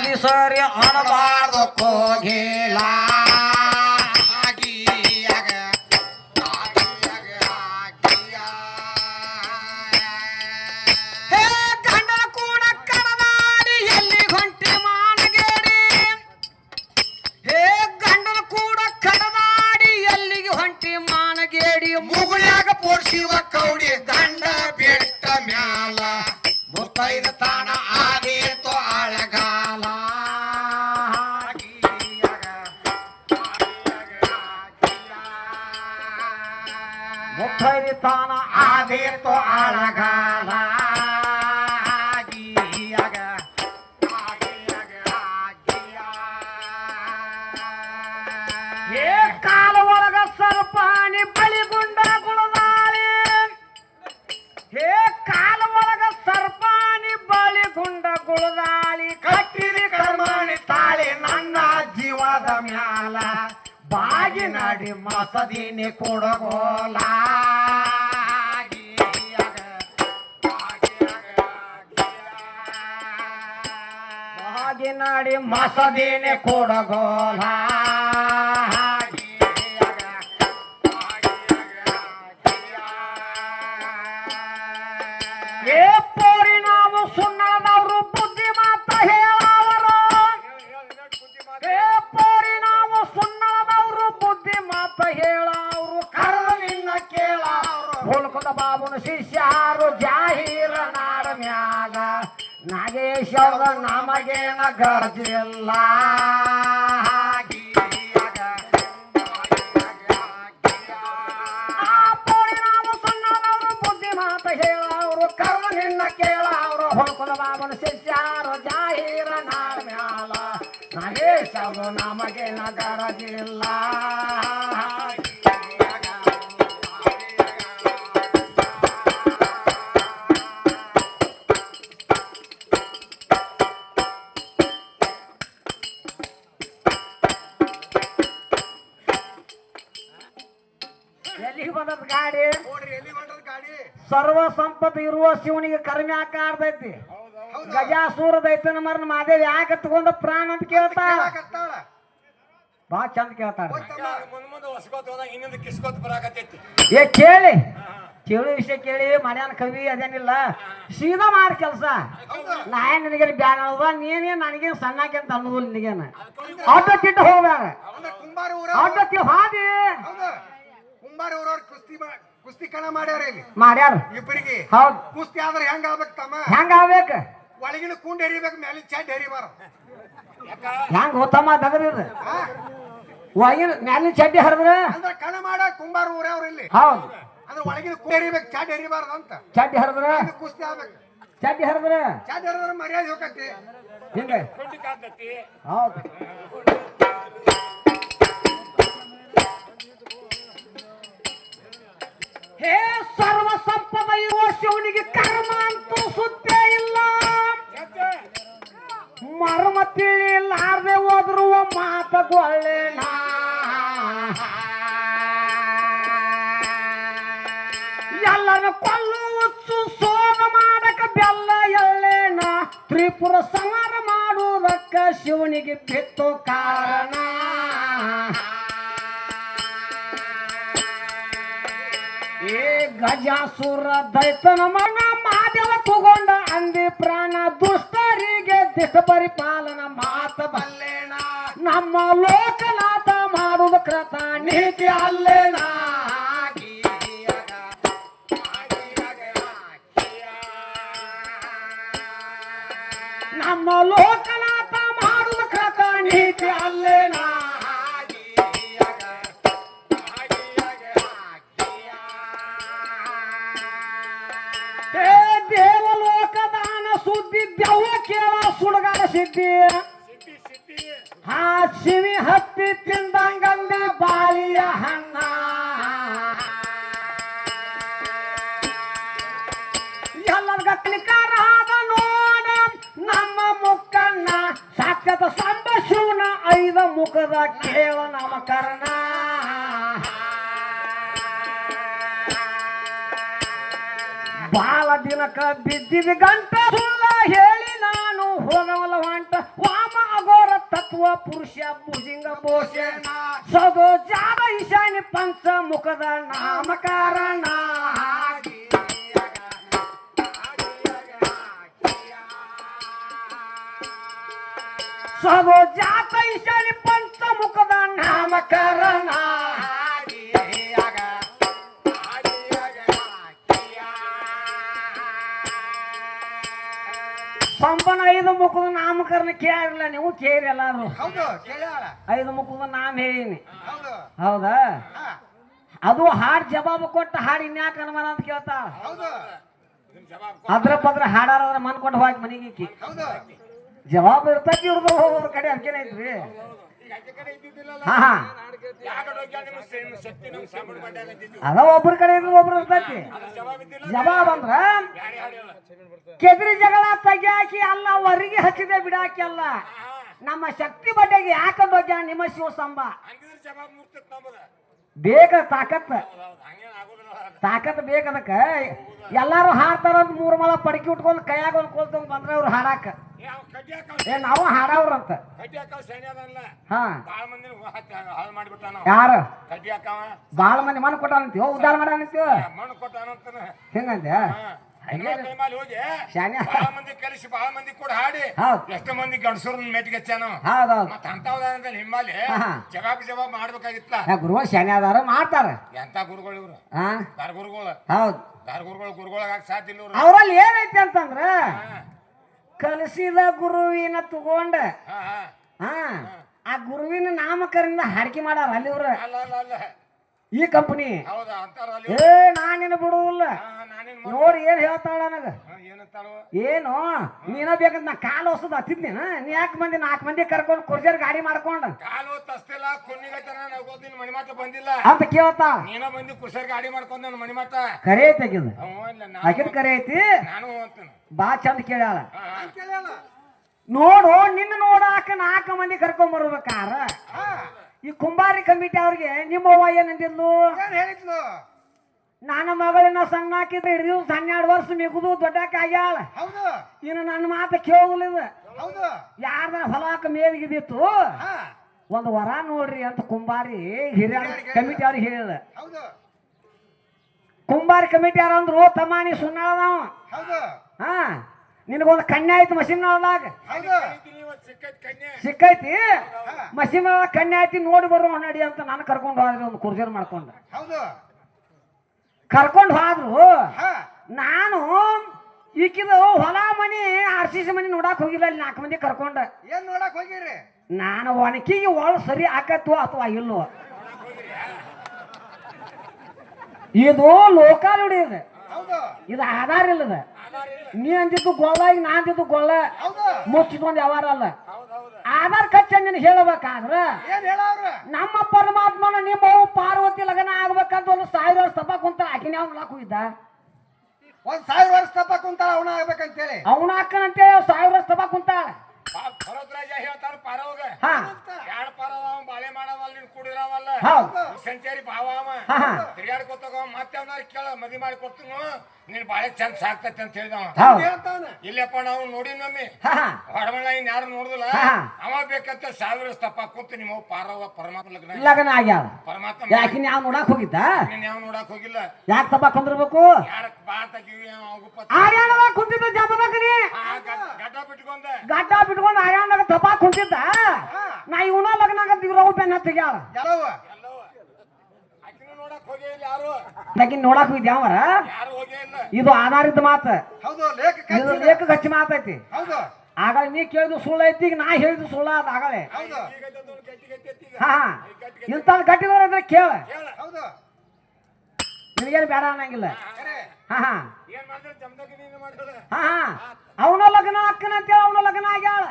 ಸರಿ ಸರಿ ಅನಬಾರ್ದು ಕೋಗಿಲ ಶಿವ ಕೌಡಿ ದಂಡ ಬೆಟ್ಟ ಮ್ಯಾಲ ಮುತ್ತೈದ ತಾಣ ಆದೀತು ಅಳಗಾಲ ಮುತ್ತೈದ ತಾಣ ಆದೀತು ಅಳಗಾಲ ಏ ಕಾಲ ಒಳಗ ಸರ್ಪಾಣಿ ಬಳಿಗುಂಡ ಹೇ ಕಾಲ ಒಳಗ ಸರ್ಪಾಣಿ ಬಳಿ ಗುಂಡ ಗುಳದಾಳಿ ಕಟ್ಟಿರಿ ಕರ್ಮಾಣಿ ತಾಳಿ ನನ್ನ ಜೀವದ ಮ್ಯಾಲ ಬಾಗಿ ನಾಡಿ ಮಸದಿನಿ ಕೊಡಗೋಲ ಬಾಗಿ ನಾಡಿ ಮಸದಿನಿ ಕೊಡಗೋಲ ಏ ಪೋರಿ ನಾವು ಸುಣ್ಣದವರು ಬುದ್ಧಿ ಮಾತ ಹೇಳವರು ಏ ಪೋರಿ ನಾವು ಸುಣ್ಣದವರು ಬುದ್ಧಿ ಮಾತ ಹೇಳವರು ಕರೆದು ನಿನ್ನ ಕೇಳವರು ಹುಲ್ಕದ ಬಾಬುನ ಶಿಷ್ಯಾರು ಜಾಹೀರ ನಾಡ ಮ್ಯಾಗ ನಾಗೇಶ್ವರ ನಮಗೇನ ಗರ್ಜಿಲ್ಲ ಕೇಳವರು ಹೊಳ್ಕೊದ ಬಾಬನ ಶಿಷ್ಯಾರು ಜಾಹೀರ ನಾಡ ಮ್ಯಾಲ ನಾಗೇಶರು ನಮಗೆ ನಗರಗಿಲ್ಲ ಎಲ್ಲಿಗೆ ಬಂದದ ಗಾಡಿ ಸರ್ವ ಸಂಪತ್ತು ಇರುವ ಶಿವನಿಗೆ ಕರ್ಮಿ ಹಾಕಾಡ್ದೈತಿ ಗಜಾಸೂರ ದೈತನ ಮರನ ಮಾದೇವಿ ಯಾಕೆ ತಗೊಂಡ ಪ್ರಾಣ ಅಂತ ಕೇಳ್ತಾಳ ಬಾ ಚಂದ ಕೇಳ್ತಾಳ ಏ ಕೇಳಿ ಕೇಳಿ ವಿಷಯ ಕೇಳಿ ಮನ್ಯಾನ ಕವಿ ಅದೇನಿಲ್ಲ ಸೀದಾ ಮಾಡಿ ಕೆಲಸ ನಾ ಏನ್ ನಿನಗೆ ಬ್ಯಾನ್ ಅಲ್ವ ನೀನೇ ನನಗೇನು ಸಣ್ಣಾಕೆ ಅಂತ ಅನ್ನೋದಿಲ್ಲ ನಿನಗೇನ ಆಟೋ ತಿಟ್ಟು ಹೋಗ್ಯಾರ ಆಟೋ ತಿ ಹಾದಿ ಕುಸ್ತಿ ಕಣ ಮಾಡ್ಯಾರ ಇಲ್ಲಿ ಮಾಡ್ಯಾರ ಇಬ್ಬರಿಗೆ ಹೌದು ಕುಸ್ತಿ ಆದ್ರೆ ಹೆಂಗ ಆಗ್ಬೇಕು ತಮ್ಮ ಹೆಂಗ ಆಗ್ಬೇಕು ಒಳಗಿನ ಕುಂಡ್ ಎರಿಬೇಕು ಮೇಲೆ ಚಡ್ ಎರಿಬಾರ ಹೆಂಗ ಹೋತಮ್ಮ ದಗದ ಒಳಗಿನ ಮ್ಯಾಲಿನ ಚಡ್ಡಿ ಹರಿದ್ರ ಅಂದ್ರೆ ಕಣ ಮಾಡ ಕುಂಬಾರ ಊರವ್ರ ಇಲ್ಲಿ ಹೌದು ಅಂದ್ರೆ ಒಳಗಿನ ಕುಂಡ್ ಎರಿಬೇಕು ಚಡ್ ಎರಿಬಾರ್ದು ಅಂತ ಚಡ್ಡಿ ಹರಿದ್ರ ಕುಸ್ತಿ ಆಗ್ಬೇಕು ಚಡ್ಡಿ ಹರಿದ್ರ ಚಡ್ ಹರಿದ್ರೆ ಮರ್ಯಾದೆ ಹೋಗತಿ ಹಿಂಗ ಹೌದು ಹೇ ಸರ್ವ ಸಂಪದ ಇರುವ ಶಿವನಿಗೆ ಕರ್ಮ ಅಂತೂ ಸುತ್ತೇ ಇಲ್ಲ ಮರ್ಮ ತಿಳಿಲಾರ್ದೆ ಹೋದ್ರು ಮಾತಗೊಳ್ಳೆನ ಎಲ್ಲರನ್ನು ಕೊಲ್ಲುವುದು ಸೋಮ ಮಾಡಕ ಬೆಲ್ಲ ಎಳ್ಳೆನ ತ್ರಿಪುರ ಸಂಹಾರ ಮಾಡುವುದಕ್ಕ ಶಿವನಿಗೆ ಬಿತ್ತು ಕಾರಣ ಏ ಗಜಾಸುರ ದೈತನ ಮನ ಮಾದೇವ ತಗೊಂಡ ಅಂದಿ ಪ್ರಾಣ ದುಷ್ಟರಿಗೆ ದಿಷ್ಟ ಪರಿಪಾಲನ ಮಾತ ಬಲ್ಲೇಣ ನಮ್ಮ ಲೋಕನಾಥ ಮಾಡುವ ಕೃತ ನೀತಿ ಅಲ್ಲೇಣ ನಮ್ಮ ಲೋಕನಾಥ ಮಾಡುವ ಕೃತ ನೀತಿ ಅಲ್ಲೇಣ ದೇವಲೋಕದಾನ ಸುದ್ದಿ ದೆವ್ವ ಕೇಳ ಸುಡಗಾರ ಸಿದ್ದಿ ಹಾ ಶಿವಿ ಹತ್ತಿ ತಿಂದಂಗಂದೆ ಬಾಳಿಯ ಹಣ್ಣ ಎಲ್ಲರ್ಗ ಕಲಿಕಾರ ಆದ ನೋಡ ನಮ್ಮ ಮುಕ್ಕಣ್ಣ ಸಾಕ್ಷಾತ್ ಸಂಬ ಶಿವನ 5 ಮುಖದ ಕೇಳ ನಾಮಕರಣ ಬಾಳ ದಿನಕ ಬಿದ್ದಿದ ಗಂಟ ಸುಳ್ಳ ಹೇಳಿ ನಾನು ಹೋಗವಲ್ಲ ಹೊಂಟ ವಾಮ ಪುರುಷ ಭುಜಂಗ ಭೂಷಣ ಸದೋ ಜಾದ ಈಶಾನ್ಯ ಪಂಚ ಮುಖದ ನಾಮಕಾರಣ ಸದೋ ಜಾತ ಈಶಾನ್ಯ ಪಂಚ ಮುಖದ ನಾಮಕರಣ ಸಂಪನ್ನ 5 ಮುಖದ ನಾಮಕರಣ ಕೇಳಿರಲ್ಲ ನೀವು ಕೇಳಿ ಎಲ್ಲಾರು ಹೌದು ಕೇಳ್ಯಾಳ 5 ಮುಖದ ನಾಮ ಹೇಳೀನಿ ಹೌದು ಹೌದಾ ಹಾ ಅದು ಹಾಡು ಜವಾಬು ಕೊಟ್ಟ ಹಾಡು ಇನ್ಯಾಕ ಅನುಮಾನ ಅಂತ ಕೇಳ್ತಾಳ ಹೌದು ಅದ್ರ ಪದ್ರ ಹಾಡಾರ ಮನ್ ಕೊಟ್ಟು ಹೋಗಿ ಮನೆಗೆ ಹೌದು ಜವಾಬ್ ಇರ್ತೈತಿ ಇವ್ರದ್ದು ಹೋಗೋದ್ರ ಕಡೆ ಅದ್ಕೇನ ಐತ್ರಿ ಹಾ ಹಾ ಅದ ಒಬ್ರ ಕಡೆ ಇದ್ರು ಒಬ್ರು ಇರ್ತೈತಿ ಜವಾಬ್ ಅಂದ್ರ ಕೆದ್ರಿ ಜಗಳ ತೆಗಿಯಾಕಿ ಅಲ್ಲ ಹೊರಗೆ ಹಚ್ಚಿದೆ ಬಿಡಾಕಿ ಅಲ್ಲ ನಮ್ಮ ಶಕ್ತಿ ಬಡ್ಡೆಗೆ ಯಾಕಂದ್ ಹೋಗ್ಯಾನ ನಿಮ್ಮ ಶಿವಸಂಬ ಬೇಕ ತಾಕತ್ ಬೇಕದಕ್ಕ ಎಲ್ಲಾರು ಹಾಡ್ತಾರ 3 ಮಲ ಪಡಕಿ ಉಟ್ಕೊಂಡು ಕೈಯಾಗ ಒಂದು ಕೋಲ್ ಬಂದ್ರೆ ಅವ್ರು ಹಾಡಾಕ ನಾವು ಹಾಡವ್ರಂತ ಹಾ ಯಾರು ಬಾಳ ಮಂದಿ ಮಣ್ಣು ಕೊಟ್ಟಾನಂತೀವ ಉದ್ದಾರ ಮಾಡಾನಂತೀವ ಹೆಂಗಂತೆ ಎಷ್ಟೋ ಮಂದಿ ಗಂಡಸೂರ್ ಮೆಟ್ಟಿಗೆ ಹಚ್ಚಾನು ಹಿಮ್ಮಲ್ಲಿ ಜವಾಬ್ ಮಾಡ್ಬೇಕಾಗಿತ್ತ ಗುರುಗಳು ಶಾನೆ ಅದಾರ ಮಾಡ್ತಾರ ಎಂತ ಗುರುಗಳು ಇವ್ರು ಗುರುಗಳು ಹೌದು ಗುರುಗಳಾಗ ಸಾಧ್ಯ ಇಲ್ಲ ಅವ್ರಲ್ಲಿ ಏನೈತಿ ಅಂತಂದ್ರ ಕಲಿಸಿದ ಗುರುವಿನ ತಗೊಂಡ ಆ ಗುರುವಿನ ನಾಮಕರಿಂದ ಹಾಡಿಕೆ ಮಾಡಾರ ಅಲ್ಲಿ ಇವ್ರ ಈ ಕಂಪನಿ ಏ ನಾನಿನ ಬಿಡುವುಲ್ಲ ನೋಡಿ ಏನ್ ಹೇಳ್ತಾಳ ನನಗ ಏನು ನೀನ ಬೇಕಂತ ನಾ ಕಾಲು ಹೊಸದ್ ಹತ್ತಿದ್ನೇನ ನೀ ಯಾಕೆ ಮಂದಿ 4 ಮಂದಿ ಕರ್ಕೊಂಡು ಕುರ್ಜರ್ ಗಾಡಿ ಮಾಡ್ಕೊಂಡ ಕಾಲು ತಸ್ತಿಲ್ಲ ಮಣಿಮಾಟ ಬಂದಿಲ್ಲ ಅಂತ ಕೇಳ್ತಾ ನೀನ ಬಂದಿ ಕುರ್ಸರ್ ಗಾಡಿ ಮಾಡ್ಕೊಂಡ ಮಣಿಮಾಟ ಕರೆ ಐತಿ ಆಕಿದ ಆಕಿದ ಕರೆ ಐತಿ ನಾನು ಬಾ ಚಂದ ಕೇಳ್ಯಾಳ ನೋಡು ನಿನ್ನ ನೋಡಾಕ 4 ಮಂದಿ ಕರ್ಕೊಂಡ್ ಬರ್ಬೇಕಾರ ಈ ಕುಂಬಾರಿ ಕಮಿಟಿ ಅವ್ರಿಗೆ ನಿಮ್ಮವ್ವ ಏನಂದಿದ್ಲು ಹೇಳಿದ್ಲು ನನ್ನ ಮಗಳಿನ ಸಣ್ಣ ಹಾಕಿದ್ರೆ ಹಿಡಿದು 12 ವರ್ಷ ಮಿಗುದು ದೊಡ್ಡಾಕ ಆಗ್ಯಾಳ ಹೌದು ಇನ್ನು ನನ್ನ ಮಾತು ಕೇಳಲಿಲ್ಲ ಹೌದು ಯಾರ್ದ ಹೊಲಾಕ ಮೇಲ್ಗಿದಿತ್ತು ಒಂದು ವರ ನೋಡ್ರಿ ಅಂತ ಕುಂಬಾರಿ ಹಿರಿಯ ಕಮಿಟಿ ಅವ್ರಿಗೆ ಹೇಳಿದ ಹೌದು ಕುಂಬಾರಿ ಕಮಿಟಿ ಅವ್ರ ಅಂದ್ರು ತಮ್ಮ ನೀ ಸುನ್ನಾಳದವ ಹೌದು ಹಾ ನಿನಗೊಂದು ಕನ್ಯಾ ಆಯ್ತು ಮಷಿನ್ ಒಳದಾಗ ಸಿಕ್ಕೈತಿ ಮಷಿನ್ ಒಳಗ ಕನ್ಯಾ ಐತಿ ನೋಡಿ ಬರೋ ನಡಿ ಅಂತ ನಾನು ಕರ್ಕೊಂಡು ಹೋದ್ರಿ ಒಂದು ಕುರ್ಜರ್ ಮಾಡ್ಕೊಂಡು ಹೌದು ಕರ್ಕೊಂಡು ಹೋದ್ರು ನಾನು ಈಕಿದು ಹೊಲ ಮನಿ RCC ಮನಿ ನೋಡಾಕ್ ಹೋಗಿಲ್ಲ ಅಲ್ಲಿ 4 ಮಂದಿ ಕರ್ಕೊಂಡ ಏನ್ ನೋಡಕ್ ಹೋಗಿರಿ ನಾನು ಒಣಕಿಗೆ ಒಳ ಸರಿ ಆಕತ್ತು ಅಥವಾ ಇಲ್ಲೋ ಇದು ಲೋಕಾಲ್ ಇದೆ ಇದು ಆಧಾರ ಇಲ್ಲದ ನೀ ಅಂದಿದ್ದು ಗೊಳ್ಳಾಗಿ ನಾ ಅಂದಿದ್ದು ಗೊಳ್ಳ ಮುಚ್ಚಿಕೊಂಡ್ ಯಾವಾರ ಅಲ್ಲ ಆಧಾರ್ ಕಚ್ಚ ನಿನ್ ಹೇಳಬೇಕಾದ್ರ ನಮ್ಮ ಪರಮಾತ್ಮನ ನಿಮ್ಮ ಪಾರ್ವತಿ ಲಗ್ನ ಆಗ್ಬೇಕಂತ 1000 ವರ್ಷ ತಪ್ಪ ಕುಂತ ಆಕಿನ ಅವ್ನ ನೋಡಕ್ ಹೋಗಿದ್ದ 1000 ವರ್ಷ ತಪ್ಪ ಕುಂತಾಳ ಅವನ ಆಗ್ಬೇಕಂತೇಳಿ ಅವನ ಅಕ್ಕನಂತೇಳಿ 1000 ವರ್ಷ ತಪ್ಪ ಕುಂತಾಳ ಹೇಳ್ತಾರ ಪಾರವಾಗ ಎರಡು ಪಾರವ ಬಾಳೆ ಮಾಡವಲ್ಲ ನೀನ್ ಕುಡಿರವಲ್ಲ ಸಂಚಾರಿ ಭಾವ ತಿರ್ಗಾಡ್ಕೊತಾಗ ಮತ್ತೆ ಅವನಾರ ಕೇಳ ಮದಿ ಮಾಡಿ ಕೊಡ್ತೀನಿ ನೀನ್ ಬಾಳೆ ಚಂದ ಸಾಕ್ತೈತಿ ಅಂತ ಹೇಳಿದವ ಇಲ್ಲಪ್ಪ ನಾವು ನೋಡಿ ನಮ್ಮಿ ಹೊಡಮಳ ಇನ್ ಯಾರು ನೋಡುದಿಲ್ಲ ಅವ ಬೇಕಂತ 1000 ತಪ್ಪ ಕೂತು ನಿಮ್ಮ ಪಾರವ ಪರಮಾತ್ಮ ಲಗ್ನ ಆಗ್ಯಾವ ಪರಮಾತ್ಮ ಯಾಕಿನ್ ಯಾವ ನೋಡಕ್ ಹೋಗಿದ್ದ ನೀನ್ ಯಾವ ನೋಡಕ್ ಹೋಗಿಲ್ಲ ಯಾಕೆ ತಪ್ಪ ಕುಂದಿರ್ಬೇಕು ಯಾರಕ್ ಬಾ ತೆಗಿವಿ ಕುಂತಿದ್ದ ಜಮದಗ್ನಿ ಗಡ್ಡ ಬಿಟ್ಕೊಂಡ ಗಡ್ಡ ಬಿಟ್ಕೊಂಡು ಆರ್ಯಾಣದಾಗ ತಪ್ಪ ಕುಂತಿದ್ದ ನಾ ಇವನ ಲಗ್ನ ಇವ್ರವ್ ಬೆನ್ನ ತೆಗ್ಯಾಳ ನೋಡಕ್ ಹೋಗಿದ್ದ ಅವರ ಇದು ಆಧಾರಿತ ಮಾತ ಇದು ಲೇಖ ಹಚ್ಚಿ ಮಾತೈತಿ ಆಗ ನೀ ಕೇಳಿದು ಸುಳ್ಳು ಐತಿ ಈಗ ನಾ ಹೇಳಿದ್ದು ಸುಳ್ಳ ಅದ ಆಗಲೇ ಹಾ ಇಂತ ಗಟ್ಟಿದ್ರೆ ಕೇಳ ನಿನಗೇನು ಬೇಡ ಅನ್ನಂಗಿಲ್ಲ ಹಾ ಹಾ ಹಾ ಹಾ ಅವನ ಲಗ್ನ ಅಕ್ಕನ ಅಂತೇಳಿ ಅವನ ಲಗ್ನ ಆಗ್ಯಾಳ